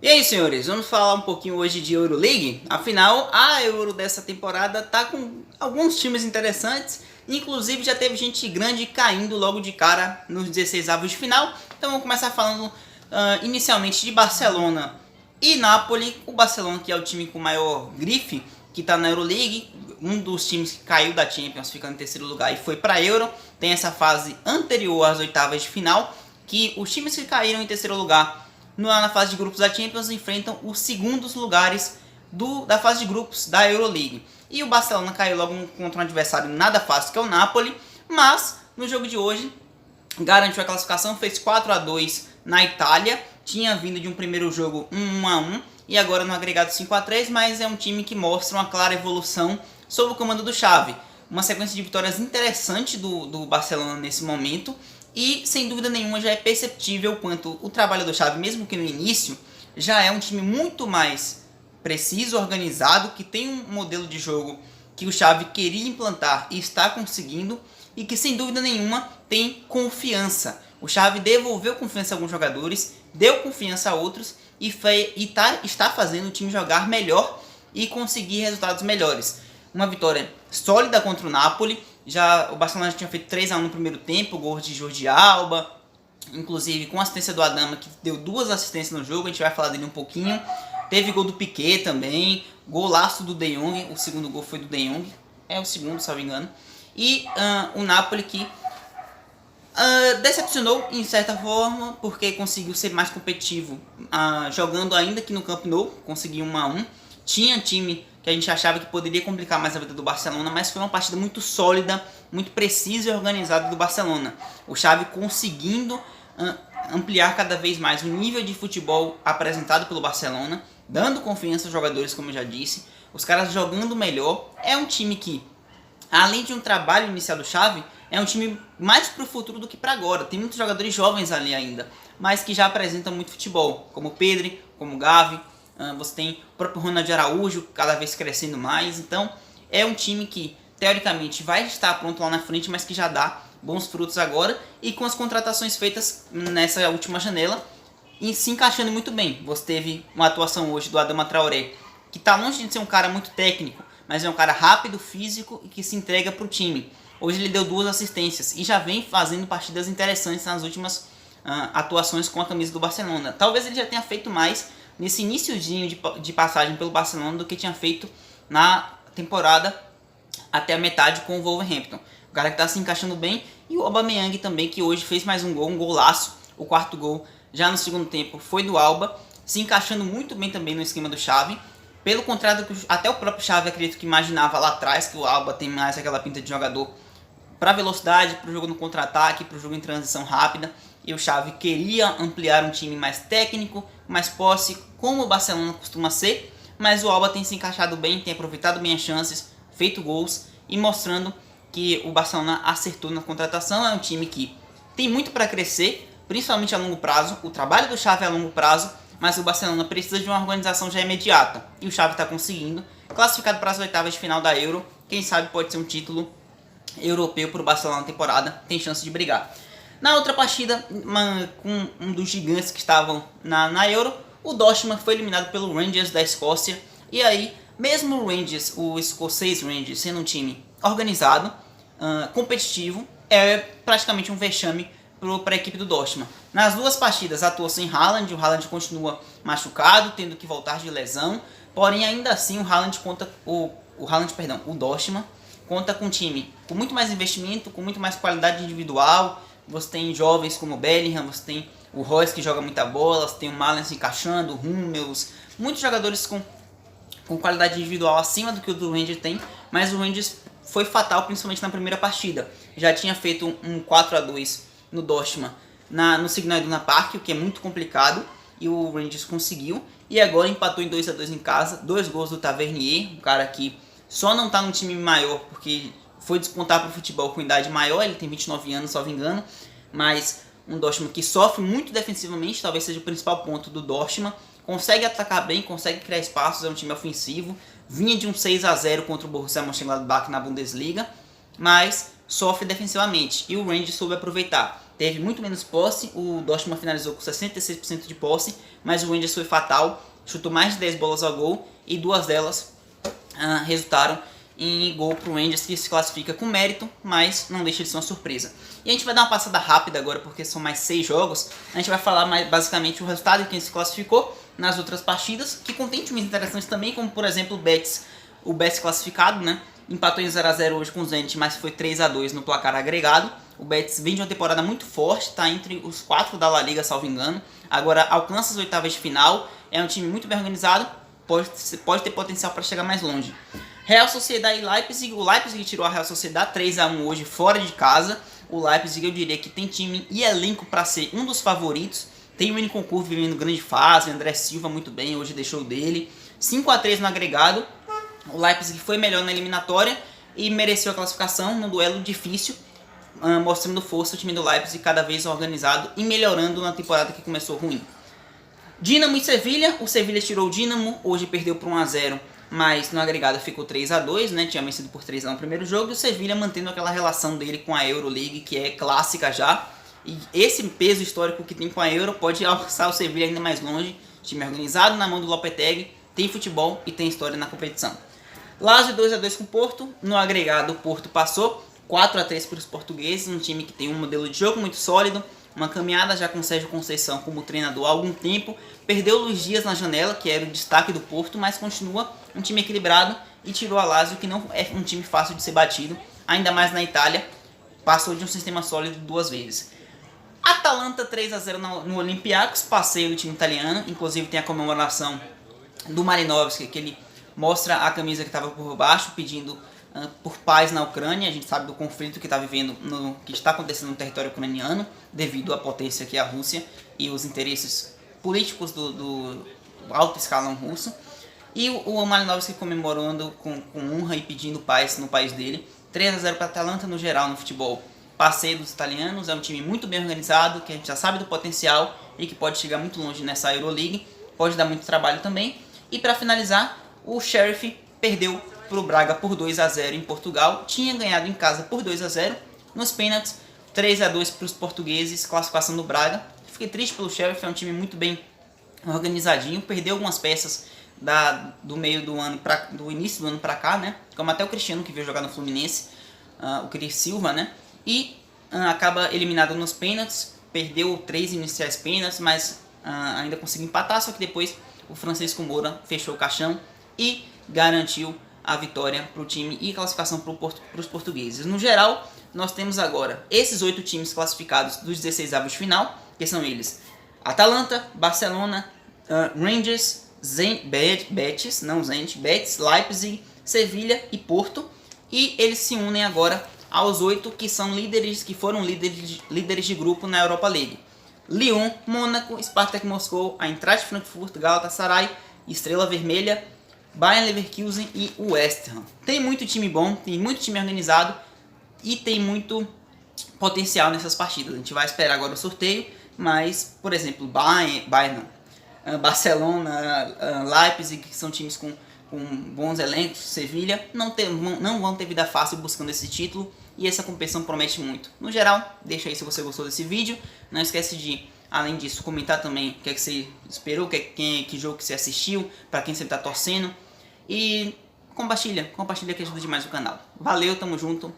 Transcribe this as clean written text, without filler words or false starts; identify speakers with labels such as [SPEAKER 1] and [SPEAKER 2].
[SPEAKER 1] E aí, senhores, vamos falar um pouquinho hoje de Euroleague. Afinal, a Euro dessa temporada tá com alguns times interessantes. Inclusive, já teve gente grande caindo logo de cara nos 16avos de final. Então, vamos começar falando inicialmente de Barcelona e Napoli. O Barcelona, que é o time com maior grife, que está na Euroleague. Um dos times que caiu da Champions, ficando em terceiro lugar e foi para a Euro. Tem essa fase anterior às oitavas de final, que os times que caíram em terceiro lugar na fase de grupos da Champions enfrentam os segundos lugares da fase de grupos da Euroleague. E o Barcelona caiu logo contra um adversário nada fácil, que é o Napoli, mas no jogo de hoje garantiu a classificação, fez 4-2 na Itália, tinha vindo de um primeiro jogo 1-1 e agora no agregado 5-3, mas é um time que mostra uma clara evolução sob o comando do Xavi. Uma sequência de vitórias interessante do Barcelona nesse momento. E, sem dúvida nenhuma, já é perceptível quanto o trabalho do Xavi, mesmo que no início, já é um time muito mais preciso, organizado, que tem um modelo de jogo que o Xavi queria implantar e está conseguindo, e que, sem dúvida nenhuma, tem confiança. O Xavi devolveu confiança a alguns jogadores, deu confiança a outros e está fazendo o time jogar melhor e conseguir resultados melhores. Uma vitória sólida contra o Napoli. O Barcelona já tinha feito 3-1 no primeiro tempo, gol de Jordi Alba, inclusive com assistência do Adama, que deu 2 assistências no jogo, a gente vai falar dele um pouquinho. Teve gol do Piqué também, golaço do De Jong, o segundo gol foi do De Jong, é o segundo, se não me engano. E o Napoli que decepcionou em certa forma, porque conseguiu ser mais competitivo, jogando ainda que no Camp Nou, conseguiu 1-1. Tinha time que a gente achava que poderia complicar mais a vida do Barcelona, mas foi uma partida muito sólida, muito precisa e organizada do Barcelona. O Xavi conseguindo ampliar cada vez mais o nível de futebol apresentado pelo Barcelona, dando confiança aos jogadores, como eu já disse, os caras jogando melhor. É um time que, além de um trabalho inicial do Xavi, é um time mais para o futuro do que para agora. Tem muitos jogadores jovens ali ainda, mas que já apresentam muito futebol, como o Pedri, como o Gavi. Você tem o próprio Ronald Araújo cada vez crescendo mais. Então é um time que teoricamente vai estar pronto lá na frente, mas que já dá bons frutos agora. E com as contratações feitas nessa última janela e se encaixando muito bem. Você teve uma atuação hoje do Adama Traoré, que está longe de ser um cara muito técnico, mas é um cara rápido, físico e que se entrega para o time. Hoje ele deu 2 assistências e já vem fazendo partidas interessantes nas últimas atuações com a camisa do Barcelona. Talvez ele já tenha feito mais nesse iniciozinho de passagem pelo Barcelona do que tinha feito na temporada até a metade com o Wolverhampton. O cara que está se encaixando bem. E o Aubameyang também, que hoje fez mais um gol, um golaço. O quarto gol já no segundo tempo foi do Alba, se encaixando muito bem também no esquema do Xavi. Pelo contrário do que até o próprio Xavi acredito que imaginava lá atrás, que o Alba tem mais aquela pinta de jogador para velocidade, para o jogo no contra-ataque, para o jogo em transição rápida. E o Xavi queria ampliar um time mais técnico, mais posse, como o Barcelona costuma ser. Mas o Alba tem se encaixado bem, tem aproveitado bem as chances, feito gols e mostrando que o Barcelona acertou na contratação. É um time que tem muito para crescer, principalmente a longo prazo. O trabalho do Xavi é a longo prazo, mas o Barcelona precisa de uma organização já imediata. E o Xavi está conseguindo. Classificado para as oitavas de final da Euro, quem sabe pode ser um título europeu para o Barcelona na temporada, tem chance de brigar. Na outra partida, com um dos gigantes que estavam na Euro, o Dortmund foi eliminado pelo Rangers da Escócia. E aí, mesmo o Rangers, o escocês Rangers, sendo um time organizado, competitivo, é praticamente um vexame para a equipe do Dortmund. Nas 2 partidas atuou sem Haaland, o Haaland continua machucado, tendo que voltar de lesão. Porém, ainda assim, o Dortmund conta com um time com muito mais investimento, com muito mais qualidade individual. Você tem jovens como o Bellingham, você tem o Royce que joga muita bola, você tem o Malen se encaixando, o Hummels, muitos jogadores com qualidade individual acima do que o do Rangers tem, mas o Rangers foi fatal, principalmente na primeira partida. Já tinha feito um 4-2 no Dortmund no Signal Iduna Park, o que é muito complicado, e o Rangers conseguiu, e agora empatou em 2-2 em casa, 2 gols do Tavernier, um cara que só não está num time maior porque foi despontar para o futebol com idade maior, ele tem 29 anos, só me engano, mas um Dortmund que sofre muito defensivamente, talvez seja o principal ponto do Dortmund, consegue atacar bem, consegue criar espaços, é um time ofensivo, vinha de um 6-0 contra o Borussia Mönchengladbach na Bundesliga, mas sofre defensivamente, e o Rangers soube aproveitar. teve muito menos posse, o Dortmund finalizou com 66% de posse, mas o Rangers foi fatal, chutou mais de 10 bolas ao gol e 2 delas resultaram em gol para o Rangers, que se classifica com mérito, mas não deixa de ser uma surpresa. E a gente vai dar uma passada rápida agora, porque são mais 6 jogos. A gente vai falar mais basicamente o resultado de quem se classificou nas outras partidas, que contém times interessantes também, como por exemplo o Betis classificado, né? Empatou em 0 a 0 hoje com o Zenit, mas foi 3 a 2 no placar agregado. O Betis vem de uma temporada muito forte, está entre os 4 da La Liga, salvo engano. Agora alcança as oitavas de final, é um time muito bem organizado, pode ter potencial para chegar mais longe. Real Sociedad e Leipzig. O Leipzig tirou a Real Sociedad 3 a 1 hoje fora de casa. O Leipzig, eu diria que tem time e elenco para ser um dos favoritos. Tem o Nkunku vivendo grande fase, o André Silva muito bem, hoje deixou dele. 5 a 3 no agregado. O Leipzig foi melhor na eliminatória e mereceu a classificação num duelo difícil, mostrando força o time do Leipzig cada vez organizado e melhorando na temporada que começou ruim. Dinamo e Sevilha. O Sevilha tirou o Dinamo, hoje perdeu por 1 a 0, mas no agregado ficou 3 a 2, né? Tinha vencido por 3 a 1 no primeiro jogo, e o Sevilha mantendo aquela relação dele com a Euroleague, que é clássica já. E esse peso histórico que tem com a Euro pode alcançar o Sevilha ainda mais longe. Time organizado na mão do Lopetegui, tem futebol e tem história na competição. Lazio 2 a 2 com o Porto. No agregado, o Porto passou 4 a 3 para os portugueses, um time que tem um modelo de jogo muito sólido, uma caminhada já com o Sérgio Conceição como treinador há algum tempo. Perdeu o Luiz Dias na janela, que era o destaque do Porto, mas continua um time equilibrado e tirou a Lazio, que não é um time fácil de ser batido, ainda mais na Itália. Passou de um sistema sólido 2 vezes. Atalanta 3 a 0 no Olympiacos, passeio do time italiano, inclusive tem a comemoração do Marinovski, que ele mostra a camisa que estava por baixo, pedindo por paz na Ucrânia. A gente sabe do conflito que que está acontecendo no território ucraniano, devido à potência que é a Rússia e os interesses políticos do alto escalão russo. E o Marinovski comemorando com honra e pedindo paz no país dele. 3 a 0 para a Atalanta no geral no futebol. Passeio dos italianos, é um time muito bem organizado, que a gente já sabe do potencial e que pode chegar muito longe nessa Euroleague, pode dar muito trabalho também. E para finalizar, o Sheriff perdeu para o Braga por 2 a 0 em Portugal, tinha ganhado em casa por 2 a 0 nos pênaltis, 3 a 2 para os portugueses, classificação do Braga. Fiquei triste pelo Sheriff, é um time muito bem organizadinho, perdeu algumas peças do meio do ano, do início do ano para cá, né? Como até o Cristiano, que veio jogar no Fluminense, o Cris Silva, né? E acaba eliminado nos pênaltis, perdeu 3 iniciais pênaltis, mas ainda conseguiu empatar, só que depois o Francisco Moura fechou o caixão e garantiu a vitória para o time e classificação para os portugueses. No geral, nós temos agora esses 8 times classificados dos 16avos de final, que são eles: Atalanta, Barcelona, Rangers, Betis, Leipzig, Sevilha e Porto. E eles se unem agora aos 8 que são líderes, que foram líderes de grupo na Europa League: Lyon, Mônaco, Spartak Moscou, Eintracht Frankfurt, Galatasaray, Estrela Vermelha, Bayern Leverkusen e West Ham. Tem muito time bom, tem muito time organizado e tem muito potencial nessas partidas. A gente vai esperar agora o sorteio, mas, por exemplo, Barcelona, Leipzig, que são times com bons elencos, Sevilha, não vão ter vida fácil buscando esse título, e essa competição promete muito. No geral, deixa aí se você gostou desse vídeo. Não esquece de, além disso, comentar também o que é que você esperou, que jogo que você assistiu, para quem você está torcendo. E compartilha que ajuda demais o canal. Valeu, tamo junto.